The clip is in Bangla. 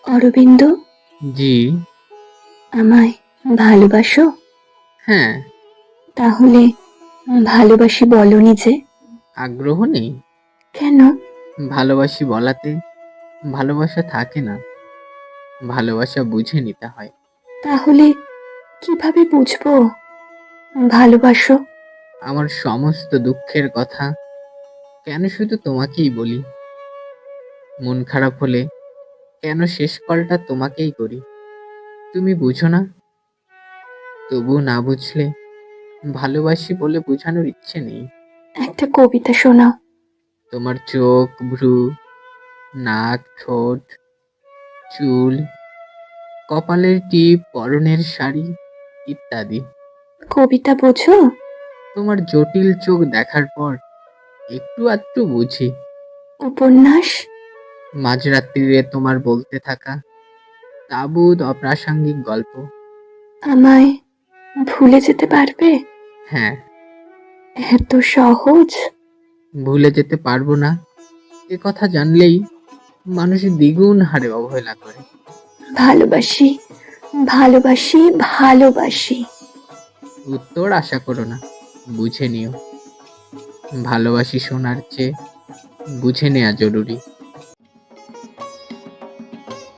অরবিন্দ, জি। আমায় ভালোবাসো? হ্যাঁ। তাহলে ভালোবাসি বলনি যে? আগ্রহ নেই? কেন? ভালোবাসি বলাতে ভালোবাসা থাকে না, ভালোবাসা বুঝে নিতে হয়। তাহলে কিভাবে বুঝবো ভালোবাসো? আমার সমস্ত দুঃখের কথা কেন শুধু তোমাকেই বলি? মন খারাপ হলে কেন শেষ কলটা তোমাকেই করি? তুমি বুঝো না? তবু না বুঝলে ভালোবাসি বলে বোঝানোর ইচ্ছে নেই। একটা কবিতা শোনাও। তোমার চোখ, ভ্রু, নাক, ঠোঁট, চুল, কপালের টিপ, পরনের শাড়ি ইত্যাদি। কবিতা বোঝো? তোমার জটিল চোখ দেখার পর একটু আধটু বুঝি। উপন্যাস? মাঝরাত্রিরে তোমার বলতে থাকা তাবুদ অপ্রাসঙ্গিক গল্প। আমায় ভুলে যেতে পারবে? হ্যাঁ। এত সহজ? ভুলে যেতে পারবো না এ কথা জানলেই মানুষ দ্বিগুণ হারে অবহেলা করে। ভালোবাসি, ভালোবাসি, ভালোবাসি। উত্তর আশা করো না, বুঝে নিও। ভালোবাসি শোনার চেয়ে বুঝে নেওয়া জরুরি।